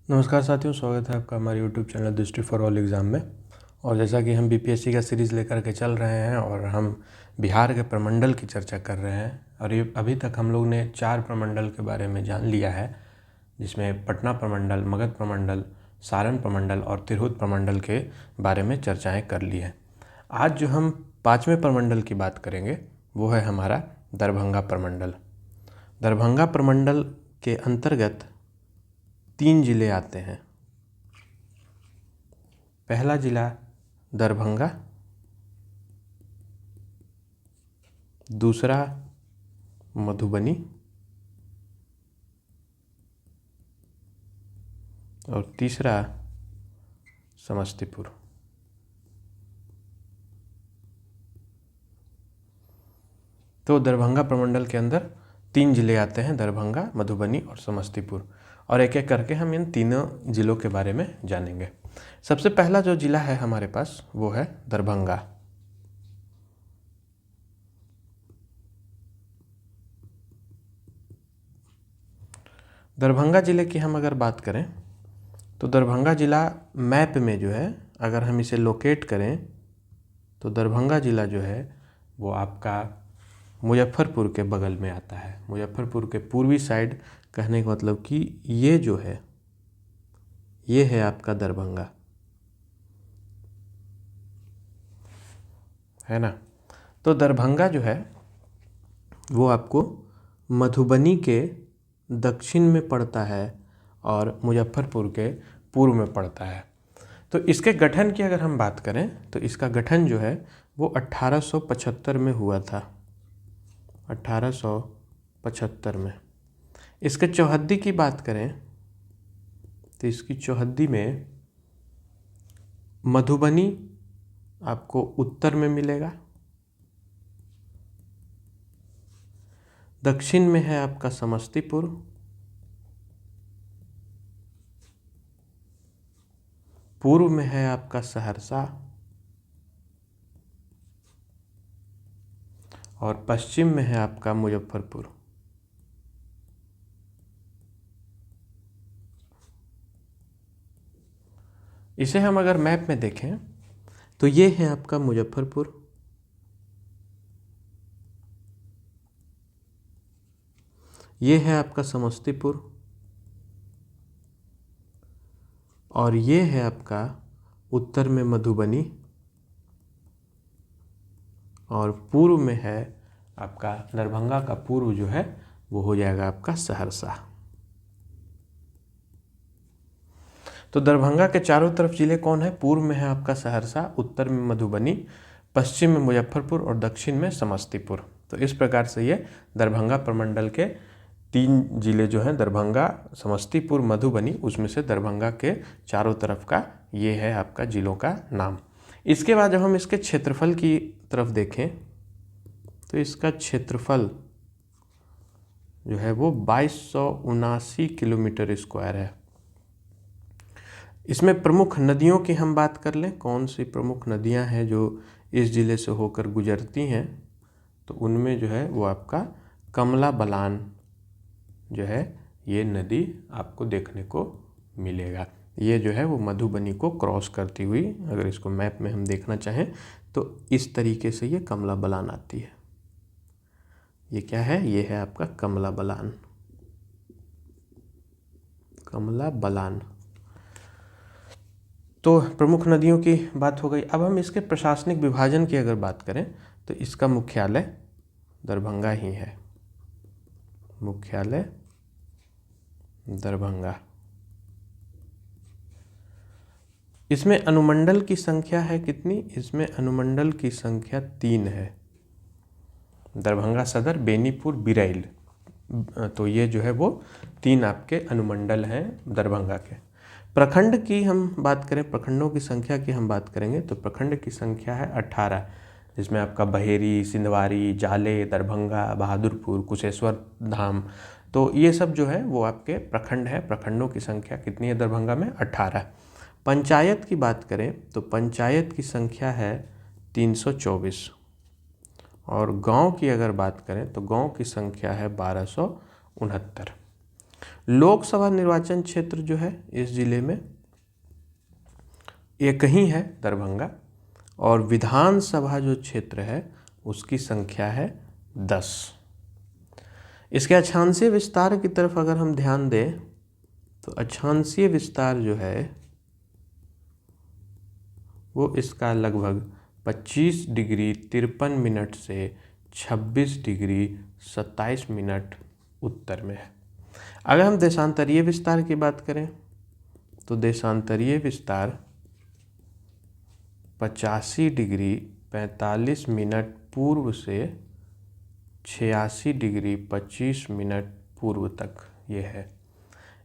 नमस्कार साथियों, स्वागत है आपका हमारे YouTube चैनल दृष्टि फॉर ऑल एग्ज़ाम में। और जैसा कि हम बीपीएससी का सीरीज़ लेकर के चल रहे हैं और हम बिहार के प्रमंडल की चर्चा कर रहे हैं और ये अभी तक हम लोग ने 4 प्रमंडल के बारे में जान लिया है, जिसमें पटना प्रमंडल, मगध प्रमंडल, सारण प्रमंडल और तिरहुत प्रमंडल के बारे में चर्चाएँ कर ली हैं। आज जो हम 5वें प्रमंडल की बात करेंगे वो है हमारा दरभंगा प्रमंडल। दरभंगा प्रमंडल के अंतर्गत 3 जिले आते हैं। पहला जिला दरभंगा, दूसरा मधुबनी और तीसरा समस्तीपुर। तो दरभंगा प्रमंडल के अंदर 3 जिले आते हैं, दरभंगा, मधुबनी और समस्तीपुर, और एक एक करके हम इन तीनों जिलों के बारे में जानेंगे। सबसे पहला जो जिला है हमारे पास वो है दरभंगा। दरभंगा ज़िले की हम अगर बात करें तो दरभंगा ज़िला मैप में जो है, अगर हम इसे लोकेट करें तो दरभंगा ज़िला जो है वो आपका मुजफ्फरपुर के बगल में आता है। मुजफ्फरपुर के पूर्वी साइड, कहने का मतलब कि ये जो है ये है आपका दरभंगा, है ना। तो दरभंगा जो है वो आपको मधुबनी के दक्षिण में पड़ता है और मुजफ्फरपुर के पूर्व में पड़ता है। तो इसके गठन की अगर हम बात करें तो इसका गठन जो है वो 1875 में हुआ था। 1875 में। इसके चौहद्दी की बात करें तो इसकी चौहद्दी में मधुबनी आपको उत्तर में मिलेगा, दक्षिण में है आपका समस्तीपुर, पूर्व में है आपका सहरसा और पश्चिम में है आपका मुजफ्फरपुर। इसे हम अगर मैप में देखें तो ये है आपका मुजफ्फरपुर, ये है आपका समस्तीपुर और ये है आपका उत्तर में मधुबनी और पूर्व में है आपका दरभंगा का पूर्व जो है वो हो जाएगा आपका सहरसा। तो दरभंगा के चारों तरफ जिले कौन है? पूर्व में है आपका सहरसा, उत्तर में मधुबनी, पश्चिम में मुजफ्फरपुर और दक्षिण में समस्तीपुर। तो इस प्रकार से ये दरभंगा प्रमंडल के 3 जिले जो हैं, दरभंगा, समस्तीपुर, मधुबनी, उसमें से दरभंगा के चारों तरफ का ये है आपका जिलों का नाम। इसके बाद जब हम इसके क्षेत्रफल की तरफ देखें तो इसका क्षेत्रफल जो है वो 2279 किलोमीटर स्क्वायर है। इसमें प्रमुख नदियों की हम बात कर लें, कौन सी प्रमुख नदियां हैं जो इस ज़िले से होकर गुजरती हैं, तो उनमें जो है वो आपका कमला बलान जो है ये नदी आपको देखने को मिलेगा। ये जो है वो मधुबनी को क्रॉस करती हुई, अगर इसको मैप में हम देखना चाहें तो इस तरीके से ये कमला बलान आती है। ये क्या है? ये है आपका कमला बलान, कमला बलान। तो प्रमुख नदियों की बात हो गई। अब हम इसके प्रशासनिक विभाजन की अगर बात करें तो इसका मुख्यालय दरभंगा ही है, मुख्यालय दरभंगा। इसमें अनुमंडल की संख्या है कितनी? इसमें अनुमंडल की संख्या 3 है। दरभंगा सदर, बेनीपुर, बिरैल, तो ये जो है वो 3 आपके अनुमंडल हैं दरभंगा के। प्रखंड की हम बात करें, प्रखंडों की संख्या की हम बात करेंगे तो प्रखंड की संख्या है 18, जिसमें आपका बहेरी, सिंधवारी, जाले, दरभंगा, बहादुरपुर, कुशेश्वर धाम, तो ये सब जो है वो आपके प्रखंड है। प्रखंडों की संख्या कितनी है दरभंगा में? 18। पंचायत की बात करें तो पंचायत की संख्या है 324 और गांव की अगर बात करें तो गांव की संख्या है 1269। लोकसभा निर्वाचन क्षेत्र जो है इस जिले में एक ही है, दरभंगा, और विधानसभा जो क्षेत्र है उसकी संख्या है 10। इसके अक्षांशीय विस्तार की तरफ अगर हम ध्यान दें तो अक्षांशीय विस्तार जो है वो इसका लगभग 25 डिग्री 53 मिनट से 26 डिग्री 27 मिनट उत्तर में है। अगर हम देशांतरीय विस्तार की बात करें तो देशांतरीय विस्तार 85 डिग्री 45 मिनट पूर्व से 86 डिग्री 25 मिनट पूर्व तक ये है।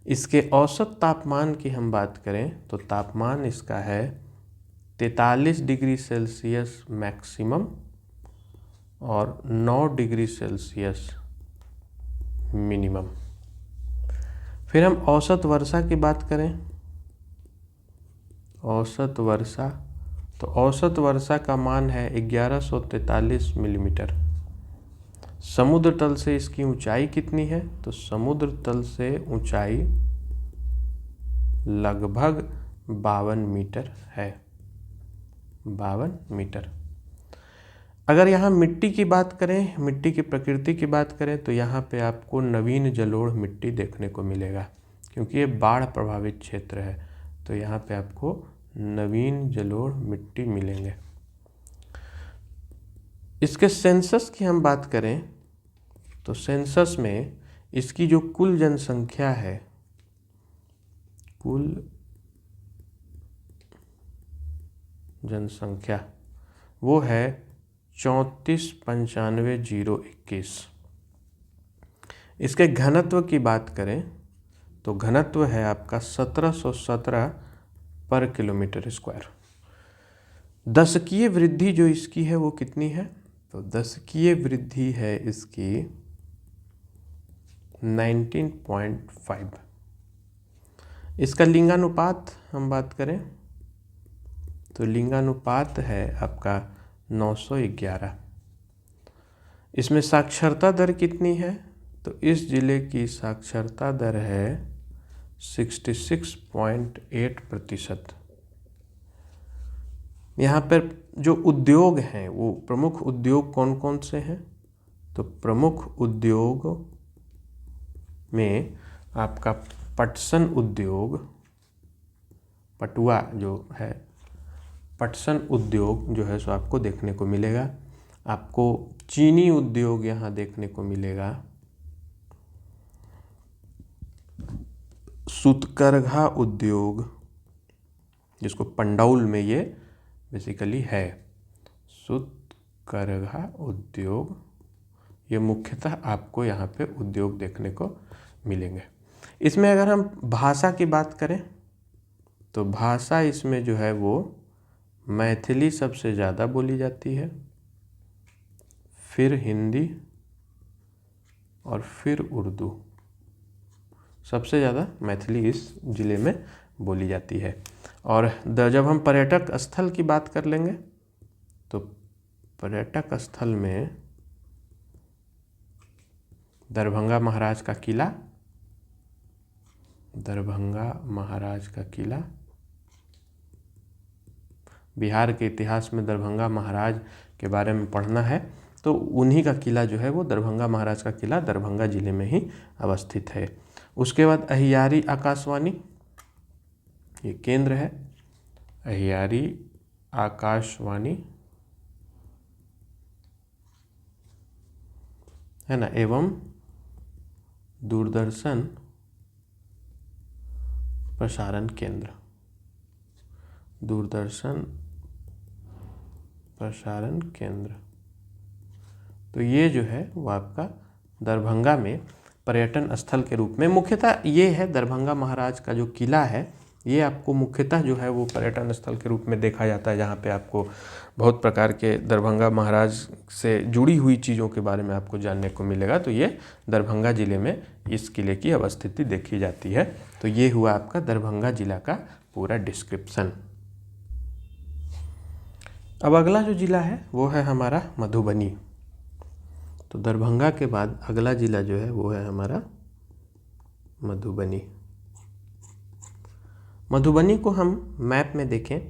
इसके औसत तापमान की हम बात करें तो तापमान इसका है 43 डिग्री सेल्सियस मैक्सिमम और 9 डिग्री सेल्सियस मिनिमम। फिर हम औसत वर्षा की बात करें, औसत वर्षा, तो औसत वर्षा का मान है 1143 मिलीमीटर। समुद्र तल से इसकी ऊंचाई कितनी है, तो समुद्र तल से ऊंचाई लगभग 52 मीटर है, 52 मीटर। अगर यहाँ मिट्टी की बात करें, मिट्टी की प्रकृति की बात करें तो यहाँ पे आपको नवीन जलोढ़ मिट्टी देखने को मिलेगा, क्योंकि ये बाढ़ प्रभावित क्षेत्र है, तो यहाँ पे आपको नवीन जलोढ़ मिट्टी मिलेंगे। इसके सेंसस की हम बात करें तो सेंसस में इसकी जो कुल जनसंख्या है, कुल जनसंख्या वो है 34,95,021। इसके घनत्व की बात करें तो घनत्व है आपका 1717 पर किलोमीटर स्क्वायर। दशकीय वृद्धि जो इसकी है वो कितनी है, तो दशकीय वृद्धि है इसकी 19.5। इसका लिंगानुपात हम बात करें तो लिंगानुपात है आपका 911। इसमें साक्षरता दर कितनी है, तो इस जिले की साक्षरता दर है 66.8%। यहाँ पर जो उद्योग हैं वो प्रमुख उद्योग कौन कौन से हैं, तो प्रमुख उद्योग में आपका पटसन उद्योग, पटुआ जो है, पटसन उद्योग जो है सो आपको देखने को मिलेगा। आपको चीनी उद्योग यहाँ देखने को मिलेगा, सुतकरघा उद्योग जिसको पंडौल में ये बेसिकली है, सुतकरघा उद्योग, ये मुख्यतः आपको यहाँ पे उद्योग देखने को मिलेंगे। इसमें अगर हम भाषा की बात करें तो भाषा इसमें जो है वो मैथिली सबसे ज़्यादा बोली जाती है, फिर हिंदी और फिर उर्दू। सबसे ज़्यादा मैथिली इस ज़िले में बोली जाती है। और जब हम पर्यटक स्थल की बात कर लेंगे तो पर्यटक स्थल में दरभंगा महाराज का किला, दरभंगा महाराज का किला, बिहार के इतिहास में दरभंगा महाराज के बारे में पढ़ना है तो उन्हीं का किला जो है वो दरभंगा महाराज का किला दरभंगा जिले में ही अवस्थित है। उसके बाद अहियारी आकाशवाणी, ये केंद्र है, अहियारी आकाशवाणी है ना, एवं दूरदर्शन प्रसारण केंद्र, दूरदर्शन प्रसारण केंद्र। तो ये जो है वो आपका दरभंगा में पर्यटन स्थल के रूप में मुख्यतः ये है। दरभंगा महाराज का जो किला है ये आपको मुख्यतः जो है वो पर्यटन स्थल के रूप में देखा जाता है, जहाँ पे आपको बहुत प्रकार के दरभंगा महाराज से जुड़ी हुई चीज़ों के बारे में आपको जानने को मिलेगा। तो ये दरभंगा ज़िले में इस किले की अवस्थिति देखी जाती है। तो ये हुआ आपका दरभंगा ज़िला का पूरा डिस्क्रिप्शन। अब अगला जो ज़िला है वो है हमारा मधुबनी। तो दरभंगा के बाद अगला ज़िला जो है वो है हमारा मधुबनी। मधुबनी को हम मैप में देखें,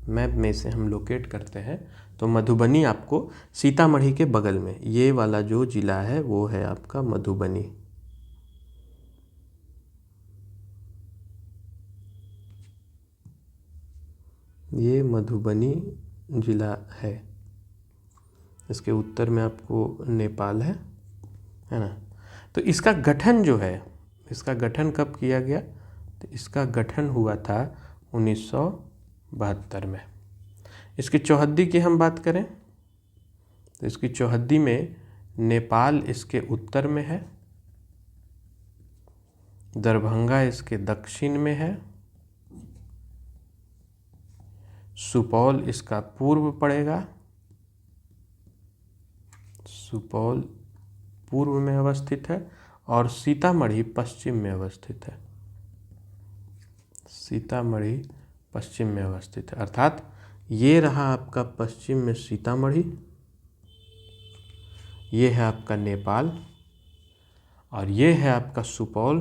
मैप में से हम लोकेट करते हैं तो मधुबनी आपको सीतामढ़ी के बगल में, ये वाला जो जिला है वो है आपका मधुबनी। ये मधुबनी जिला है। इसके उत्तर में आपको नेपाल है ना। तो इसका गठन जो है, इसका गठन कब किया गया? तो इसका गठन हुआ था 1972 में। इसकी चौहद्दी की हम बात करें तो इसकी चौहद्दी में नेपाल इसके उत्तर में है, दरभंगा इसके दक्षिण में है, सुपौल इसका पूर्व पड़ेगा, सुपौल पूर्व में अवस्थित है, और सीतामढ़ी पश्चिम में अवस्थित है। सीतामढ़ी पश्चिम में अवस्थित है, अर्थात ये रहा आपका पश्चिम में सीतामढ़ी, ये है आपका नेपाल, और ये है आपका सुपौल,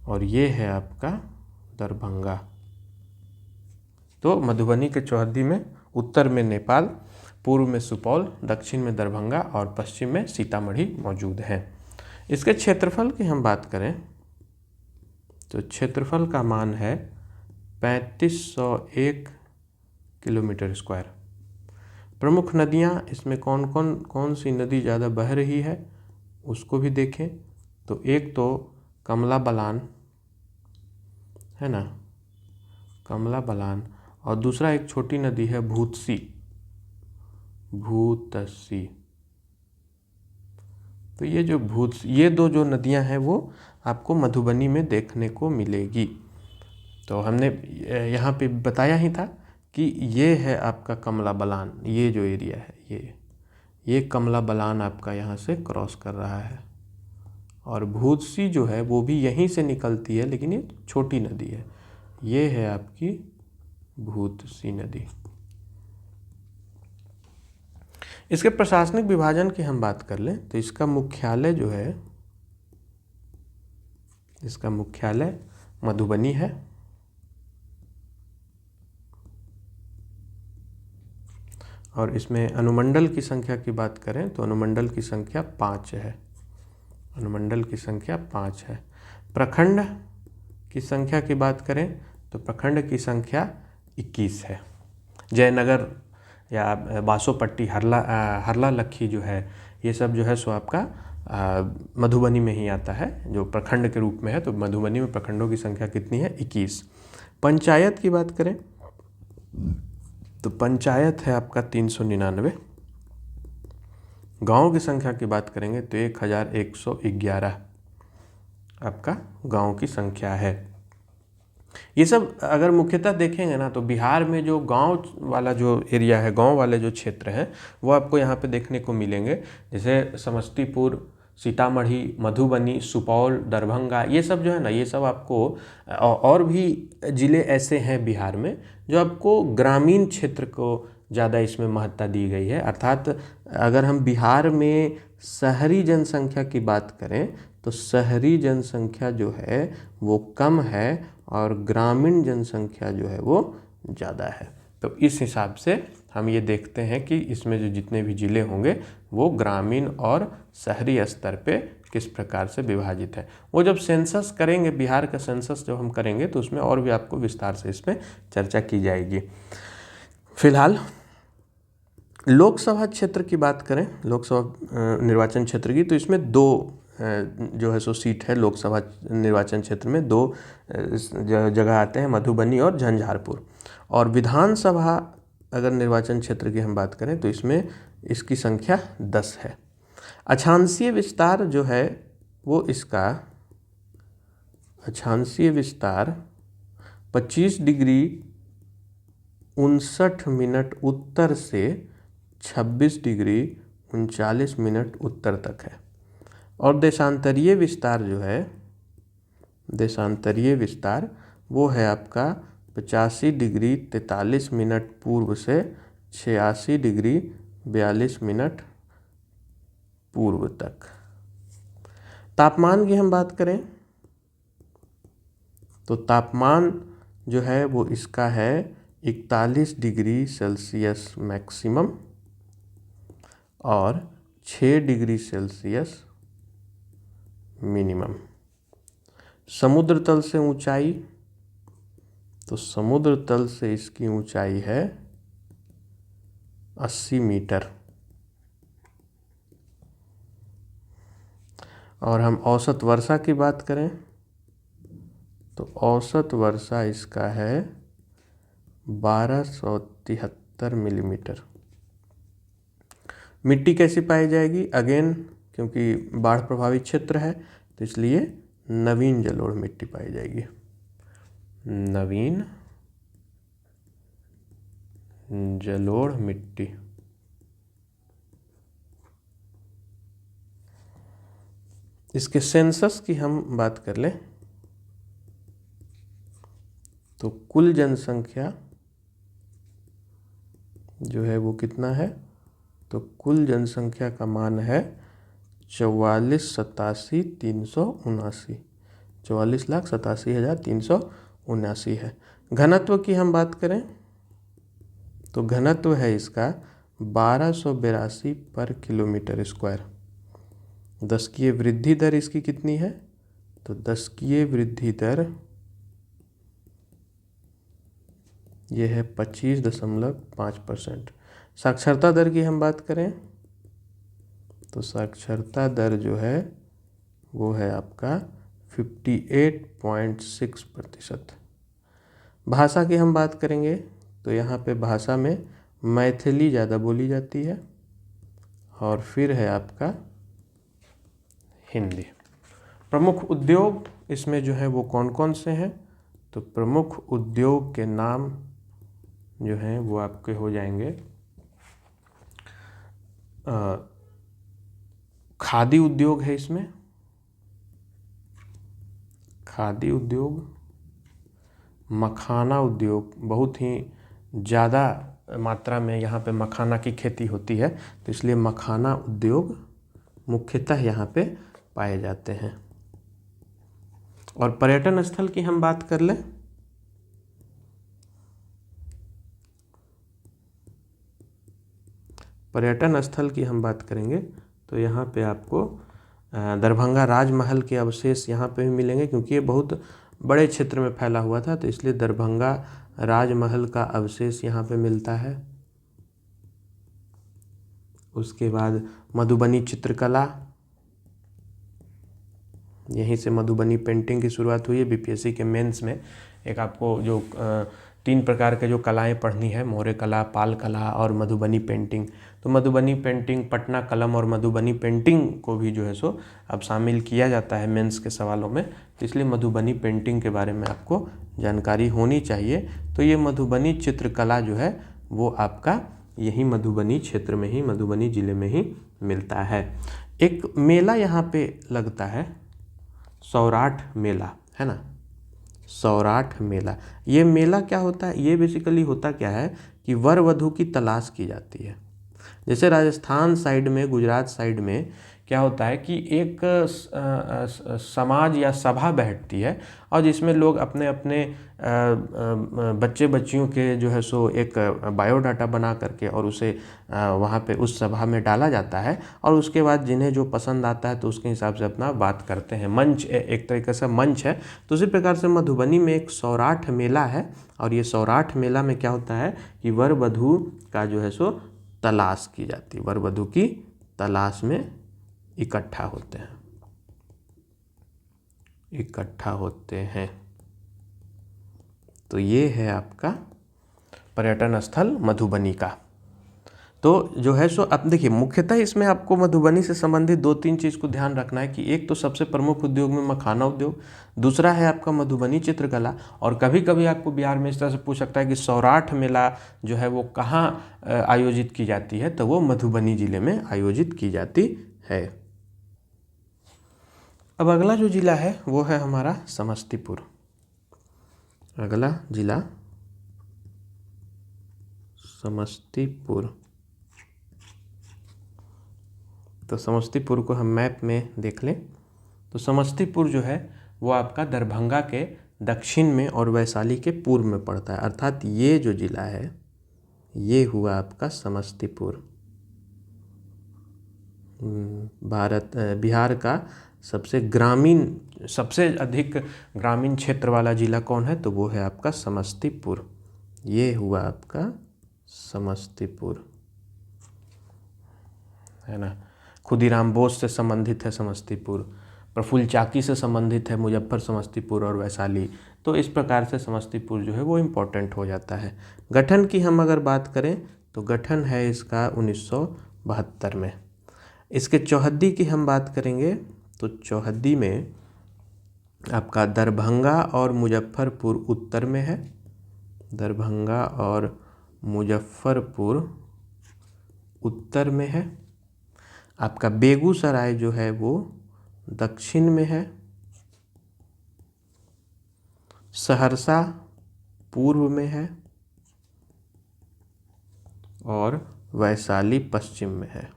और ये है आपका दरभंगा। तो मधुबनी के चौहद्दी में उत्तर में नेपाल, पूर्व में सुपौल, दक्षिण में दरभंगा और पश्चिम में सीतामढ़ी मौजूद है। इसके क्षेत्रफल की हम बात करें तो क्षेत्रफल का मान है 3501 किलोमीटर स्क्वायर। प्रमुख नदियां इसमें कौन सी नदी ज़्यादा बह रही है उसको भी देखें तो एक तो कमला बलान है ना, कमला बलान, और दूसरा एक छोटी नदी है भूतसी, भूतसी। तो ये जो ये दो जो नदियां हैं वो आपको मधुबनी में देखने को मिलेगी। तो हमने यहाँ पे बताया ही था कि ये है आपका कमला बलान, ये जो एरिया है ये कमला बलान आपका यहाँ से क्रॉस कर रहा है, और भूतसी जो है वो भी यहीं से निकलती है, लेकिन ये छोटी नदी है। ये है आपकी भूतसी नदी। इसके प्रशासनिक विभाजन की हम बात कर लें तो इसका मुख्यालय जो है, इसका मुख्यालय मधुबनी है, और इसमें अनुमंडल की संख्या की बात करें तो अनुमंडल की संख्या 5 है, अनुमंडल की संख्या 5 है। प्रखंड की संख्या की बात करें तो प्रखंड की संख्या 21 है। जयनगर या बासोपट्टी, हरला लखी जो है, ये सब जो है सो आपका मधुबनी में ही आता है, जो प्रखंड के रूप में है। तो मधुबनी में प्रखंडों की संख्या कितनी है? 21। पंचायत की बात करें तो पंचायत है आपका 399। गाँव की संख्या की बात करेंगे तो 1111 आपका गाँव की संख्या है। ये सब अगर मुख्यतः देखेंगे ना तो बिहार में जो गांव वाला जो एरिया है, गांव वाले जो क्षेत्र हैं वो आपको यहाँ पे देखने को मिलेंगे, जैसे समस्तीपुर, सीतामढ़ी, मधुबनी, सुपौल, दरभंगा, ये सब जो है ना, ये सब आपको, और भी ज़िले ऐसे हैं बिहार में जो आपको ग्रामीण क्षेत्र को ज़्यादा इसमें महत्ता दी गई है। अर्थात अगर हम बिहार में शहरी जनसंख्या की बात करें तो शहरी जनसंख्या जो है वो कम है और ग्रामीण जनसंख्या जो है वो ज़्यादा है। तो इस हिसाब से हम ये देखते हैं कि इसमें जो जितने भी ज़िले होंगे वो ग्रामीण और शहरी स्तर पे किस प्रकार से विभाजित है। वो जब सेंसस करेंगे, बिहार का सेंसस जब हम करेंगे तो उसमें और भी आपको विस्तार से इसमें चर्चा की जाएगी। फिलहाल लोकसभा क्षेत्र की बात करें, लोकसभा निर्वाचन क्षेत्र की, तो इसमें दो जो है सो सीट है लोकसभा निर्वाचन क्षेत्र में, दो जगह आते हैं, मधुबनी और झंझारपुर। और विधानसभा अगर निर्वाचन क्षेत्र की हम बात करें तो इसमें इसकी संख्या 10 है। अक्षांशीय विस्तार जो है वो इसका अक्षांशीय विस्तार 25 डिग्री 59 मिनट उत्तर से 26 डिग्री 39 मिनट उत्तर तक है। और देशांतरीय विस्तार जो है, देशांतरीय विस्तार वो है आपका 85 डिग्री 43 मिनट पूर्व से 86 डिग्री 42 मिनट पूर्व तक। तापमान की हम बात करें तो तापमान जो है वो इसका है 41 डिग्री सेल्सियस मैक्सिमम और 6 डिग्री सेल्सियस मिनिमम। समुद्र तल से ऊंचाई, तो समुद्र तल से इसकी ऊंचाई है 80 मीटर। और हम औसत वर्षा की बात करें तो औसत वर्षा इसका है 1273 मिलीमीटर। मिट्टी कैसी पाई जाएगी? अगेन क्योंकि बाढ़ प्रभावित क्षेत्र है तो इसलिए नवीन जलोढ़ मिट्टी पाई जाएगी। नवीन जलोढ़ मिट्टी। इसके सेंसस की हम बात कर लें तो कुल जनसंख्या जो है वो कितना है? तो कुल जनसंख्या का मान है 44,87,379। 44,87,379 है। घनत्व की हम बात करें तो घनत्व है इसका 1282 पर किलोमीटर स्क्वायर। दशकीय वृद्धि दर इसकी कितनी है? तो दशकीय वृद्धि दर ये है 25.5%। साक्षरता दर की हम बात करें तो साक्षरता दर जो है वो है आपका 58.6%। भाषा की हम बात करेंगे तो यहाँ पे भाषा में मैथिली ज़्यादा बोली जाती है और फिर है आपका हिंदी। प्रमुख उद्योग इसमें जो है वो कौन कौन से हैं? तो प्रमुख उद्योग के नाम जो हैं वो आपके हो जाएंगे खादी उद्योग है इसमें, खादी उद्योग, मखाना उद्योग, बहुत ही ज़्यादा मात्रा में यहाँ पे मखाना की खेती होती है तो इसलिए मखाना उद्योग मुख्यतः यहाँ पे पाए जाते हैं। और पर्यटन स्थल की हम बात कर लें पर्यटन स्थल की हम बात करेंगे तो यहाँ पे आपको दरभंगा राजमहल के अवशेष यहाँ पे भी मिलेंगे क्योंकि ये बहुत बड़े क्षेत्र में फैला हुआ था तो इसलिए दरभंगा राजमहल का अवशेष यहाँ पे मिलता है। उसके बाद मधुबनी चित्रकला, यहीं से मधुबनी पेंटिंग की शुरुआत हुई है। बीपीएससी के मेंस में एक आपको जो 3 प्रकार के जो कलाएं पढ़नी है, मौर्य कला, पाल कला और मधुबनी पेंटिंग, तो मधुबनी पेंटिंग, पटना कलम और मधुबनी पेंटिंग को भी जो है सो अब शामिल किया जाता है मेंस के सवालों में। तो इसलिए मधुबनी पेंटिंग के बारे में आपको जानकारी होनी चाहिए। तो ये मधुबनी चित्रकला जो है वो आपका यही मधुबनी क्षेत्र में ही, मधुबनी जिले में ही मिलता है। एक मेला यहाँ पे लगता है, सौराठ मेला, है ना, सौराठ मेला। ये मेला क्या होता है? ये बेसिकली होता क्या है कि वर वधू की तलाश की जाती है। जैसे राजस्थान साइड में, गुजरात साइड में क्या होता है कि एक समाज या सभा बैठती है और जिसमें लोग अपने अपने बच्चे बच्चियों के जो है सो एक बायोडाटा बना करके और उसे वहाँ पे उस सभा में डाला जाता है और उसके बाद जिन्हें जो पसंद आता है तो उसके हिसाब से अपना बात करते हैं। मंच एक तरीके से मंच है। तो उसी प्रकार से मधुबनी में एक सौराठ मेला है और ये सौराठ मेला में क्या होता है कि वर वधू का जो है सो तलाश की जाती है, वर वधू की तलाश में इकट्ठा होते हैं। तो ये है आपका पर्यटन स्थल मधुबनी का। तो जो है सो अब देखिए, मुख्यतः इसमें आपको मधुबनी से संबंधित 2-3 चीज़ को ध्यान रखना है कि एक तो सबसे प्रमुख उद्योग में मखाना उद्योग, दूसरा है आपका मधुबनी चित्रकला, और कभी कभी आपको बिहार में इस तरह से पूछ सकता है कि सौराठ मेला जो है वो कहाँ आयोजित की जाती है, तो वो मधुबनी जिले में आयोजित की जाती है। अब अगला जो जिला है वो है हमारा समस्तीपुर। अगला जिला समस्तीपुर। तो समस्तीपुर को हम मैप में देख लें तो समस्तीपुर जो है वो आपका दरभंगा के दक्षिण में और वैशाली के पूर्व में पड़ता है, अर्थात ये जो जिला है ये हुआ आपका समस्तीपुर। बिहार का सबसे अधिक ग्रामीण क्षेत्र वाला जिला कौन है, तो वो है आपका समस्तीपुर। ये हुआ आपका समस्तीपुर, है ना। खुदीराम बोस से संबंधित है समस्तीपुर, प्रफुल्ल चाकी से संबंधित है मुजफ्फर, समस्तीपुर और वैशाली। तो इस प्रकार से समस्तीपुर जो है वो इम्पोर्टेंट हो जाता है। गठन की हम अगर बात करें तो गठन है इसका 1972 में। इसके चौहद्दी की हम बात करेंगे तो चौहद्दी में आपका दरभंगा और मुजफ्फरपुर उत्तर में है, दरभंगा और मुजफ्फरपुर उत्तर में है। आपका बेगूसराय जो है वो दक्षिण में है, सहरसा पूर्व में है और वैशाली पश्चिम में है,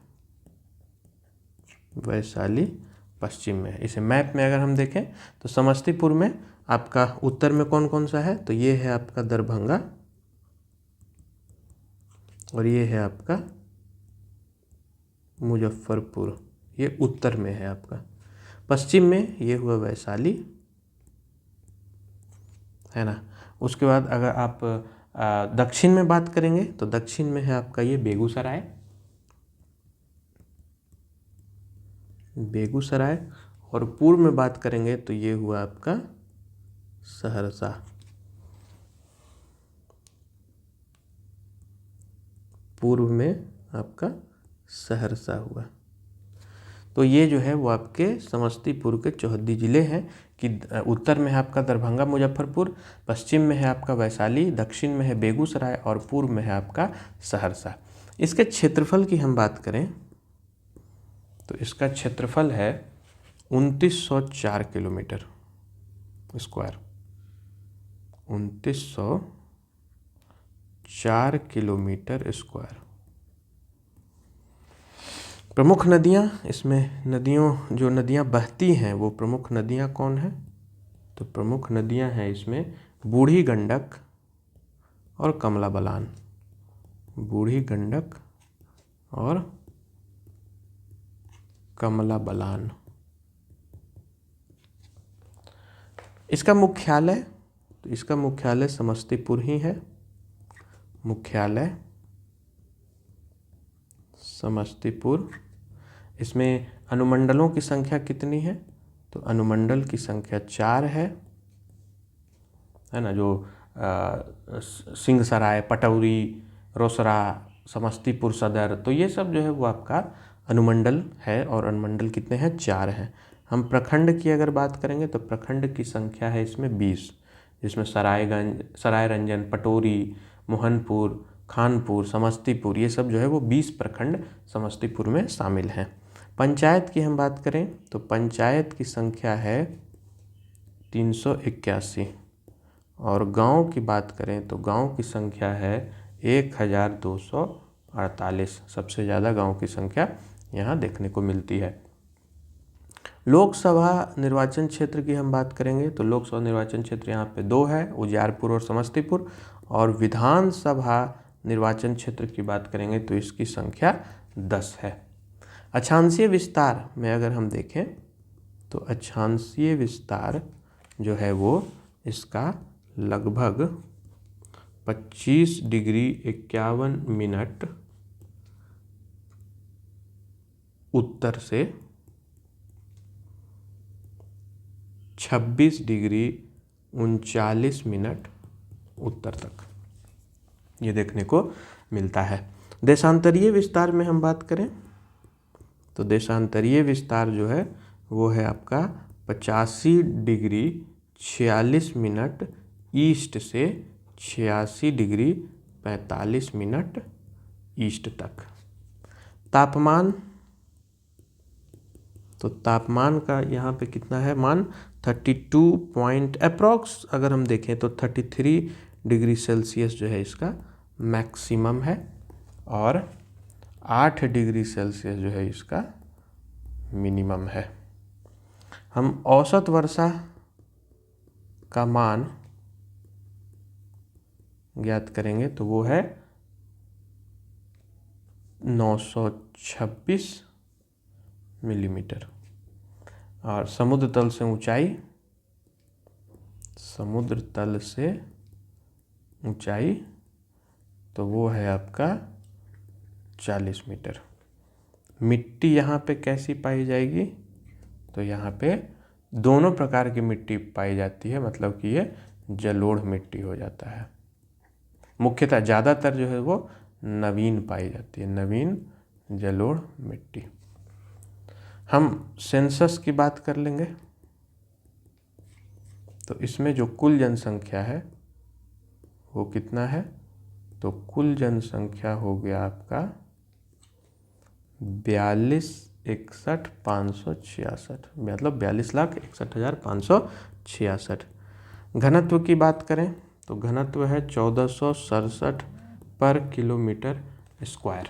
वैशाली पश्चिम में है। इसे मैप में अगर हम देखें तो समस्तीपुर में आपका उत्तर में कौन कौन सा है, तो ये है आपका दरभंगा और ये है आपका मुजफ्फरपुर, ये उत्तर में है आपका। पश्चिम में ये हुआ वैशाली, है ना। उसके बाद अगर आप दक्षिण में बात करेंगे तो दक्षिण में है आपका ये बेगूसराय, बेगूसराय, और पूर्व में बात करेंगे तो ये हुआ आपका सहरसा। पूर्व में आपका सहरसा हुआ। तो ये जो है वो आपके समस्तीपुर के चौहद्दी जिले हैं कि उत्तर में है आपका दरभंगा मुजफ्फरपुर, पश्चिम में है आपका वैशाली, दक्षिण में है बेगूसराय और पूर्व में है आपका सहरसा। इसके क्षेत्रफल की हम बात करें तो इसका क्षेत्रफल है 2904 किलोमीटर स्क्वायर, 2904 किलोमीटर स्क्वायर। प्रमुख नदियाँ, इसमें जो नदियाँ बहती हैं वो प्रमुख नदियाँ कौन है, तो प्रमुख नदियाँ हैं इसमें बूढ़ी गंडक और कमला बलान, बूढ़ी गंडक और कमला बलान। इसका मुख्यालय, तो इसका मुख्यालय समस्तीपुर ही है, मुख्यालय समस्तीपुर। इसमें अनुमंडलों की संख्या कितनी है, तो अनुमंडल की संख्या 4 है ना। जो सिंहसराय, पटौरी, रोसड़ा, समस्तीपुर सदर, तो ये सब जो है वो आपका अनुमंडल है और अनुमंडल कितने हैं, 4 हैं। हम प्रखंड की अगर बात करेंगे तो प्रखंड की संख्या है इसमें 20, जिसमें सरायगंज, सरायरंजन, पटोरी, मोहनपुर, खानपुर, समस्तीपुर, ये सब जो है वो 20 प्रखंड समस्तीपुर में शामिल हैं। पंचायत की हम बात करें तो पंचायत की संख्या है 381 और गांव की बात करें तो गांव की संख्या है 1248। सबसे ज़्यादा गांव की संख्या यहाँ देखने को मिलती है। लोकसभा निर्वाचन क्षेत्र की हम बात करेंगे तो लोकसभा निर्वाचन क्षेत्र यहाँ पे 2 है, उजियारपुर और समस्तीपुर। और विधानसभा निर्वाचन क्षेत्र की बात करेंगे तो इसकी संख्या 10 है। अक्षांशीय विस्तार में अगर हम देखें तो अक्षांशीय विस्तार जो है वो इसका लगभग 25 डिग्री 51 मिनट उत्तर से 26 डिग्री 39 मिनट उत्तर तक ये देखने को मिलता है। देशांतरीय विस्तार में हम बात करें तो देशांतरीय विस्तार जो है वो है आपका 85 डिग्री 46 मिनट ईस्ट से 86 डिग्री 45 मिनट ईस्ट तक। तापमान, तो तापमान का यहाँ पे कितना है मान, 32 पॉइंट अप्रॉक्स अगर हम देखें तो 33 डिग्री सेल्सियस जो है इसका मैक्सिमम है और 8 डिग्री सेल्सियस जो है इसका मिनिमम है। हम औसत वर्षा का मान ज्ञात करेंगे तो वो है 926 मिलीमीटर। और समुद्र तल से ऊंचाई तो वो है आपका 40 मीटर। मिट्टी यहाँ पे कैसी पाई जाएगी, तो यहाँ पे दोनों प्रकार की मिट्टी पाई जाती है, मतलब कि ये जलोढ़ मिट्टी हो जाता है। मुख्यतः ज़्यादातर जो है वो नवीन पाई जाती है, नवीन जलोढ़ मिट्टी। हम सेंसस की बात कर लेंगे तो इसमें जो कुल जनसंख्या है वो कितना है, तो कुल जनसंख्या हो गया आपका 42,61,566, मतलब 42,61,566। घनत्व की बात करें तो घनत्व है 1467 पर किलोमीटर स्क्वायर।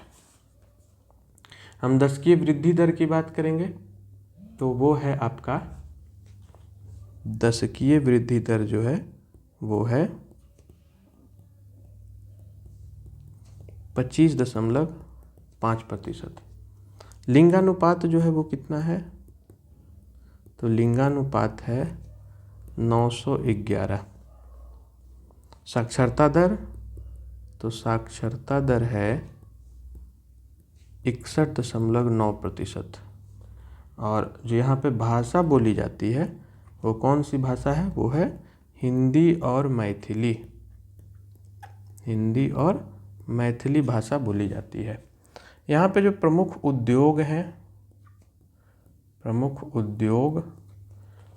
हम दशकीय वृद्धि दर की बात करेंगे तो वो है आपका, दशकीय वृद्धि दर जो है वो है 25.5%। लिंगानुपात जो है वो कितना है, तो लिंगानुपात है 911। साक्षरता दर, तो साक्षरता दर है 61.9%। और जो यहाँ पे भाषा बोली जाती है वो कौन सी भाषा है, वो है हिंदी और मैथिली। हिंदी और मैथिली भाषा बोली जाती है। यहाँ पे जो प्रमुख उद्योग हैं, प्रमुख उद्योग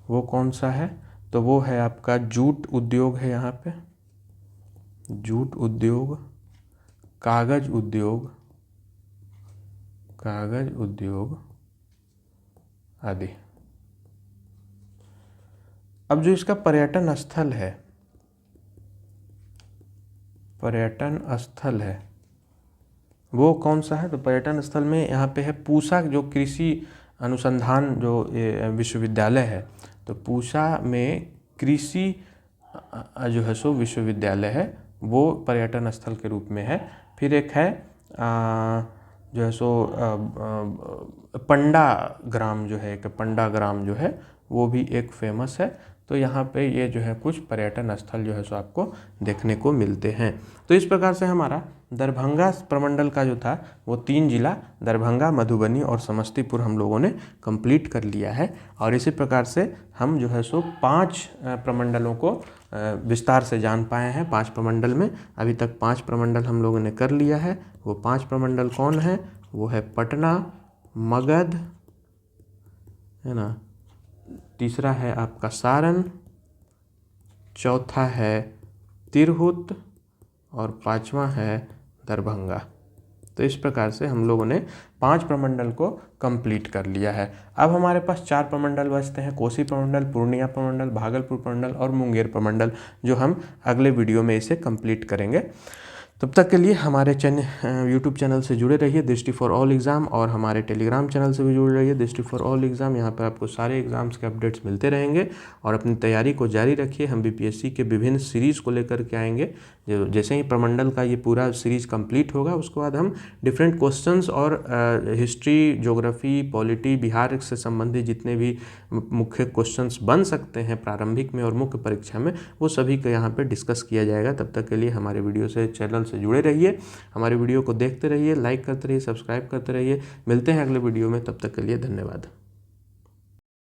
वो कौन सा है, तो वो है आपका जूट उद्योग है, यहाँ पे जूट उद्योग, कागज उद्योग आदि। अब जो इसका पर्यटन स्थल है वो कौन सा है, तो पर्यटन स्थल में यहाँ पे है पूसा, जो कृषि अनुसंधान जो विश्वविद्यालय है, तो पूसा में कृषि जो है सो विश्वविद्यालय है, वो पर्यटन स्थल के रूप में है। फिर एक है जो है सो पंडा ग्राम जो है, एक पंडा ग्राम जो है वो भी एक फेमस है। तो यहाँ पे ये जो है कुछ पर्यटन स्थल जो है सो आपको देखने को मिलते हैं। तो इस प्रकार से हमारा दरभंगा प्रमंडल का जो था वो 3 जिला दरभंगा, मधुबनी और समस्तीपुर हम लोगों ने कंप्लीट कर लिया है। और इसी प्रकार से हम जो है सो 5 प्रमंडलों को विस्तार से जान पाए हैं। 5 प्रमंडल में अभी तक 5 प्रमंडल हम लोगों ने कर लिया है। वो 5 प्रमंडल कौन है, वो है पटना, मगध है ना, तीसरा है आपका सारण, चौथा है तिरहुत और 5वां है दरभंगा। तो इस प्रकार से हम लोगों ने 5 प्रमंडल को कंप्लीट कर लिया है। अब हमारे पास 4 प्रमंडल बचते हैं, कोसी प्रमंडल, पूर्णिया प्रमंडल, भागलपुर प्रमंडल और मुंगेर प्रमंडल, जो हम अगले वीडियो में इसे कंप्लीट करेंगे। तब तक के लिए हमारे यूट्यूब चैनल से जुड़े रहिए, दृष्टि फॉर ऑल एग्ज़ाम, और हमारे टेलीग्राम चैनल से भी जुड़े रहिए, दृष्टि फॉर ऑल एग्ज़ाम। यहाँ पर आपको सारे एग्ज़ाम्स के अपडेट्स मिलते रहेंगे और अपनी तैयारी को जारी रखिए। हम बीपीएससी के विभिन्न सीरीज़ को लेकर के आएंगे। जैसे ही प्रमंडल का ये पूरा सीरीज़ कंप्लीट होगा उसके बाद हम डिफरेंट क्वेश्चंस और हिस्ट्री, ज्योग्राफी, पॉलिटी, बिहार से संबंधित जितने भी मुख्य क्वेश्चंस बन सकते हैं प्रारंभिक में और मुख्य परीक्षा में, वो सभी का यहाँ पे डिस्कस किया जाएगा। तब तक के लिए हमारे वीडियो से चैनल से जुड़े रहिए, हमारे वीडियो को देखते रहिए, लाइक करते रहिए, सब्सक्राइब करते रहिए। मिलते हैं अगले वीडियो में, तब तक के लिए धन्यवाद।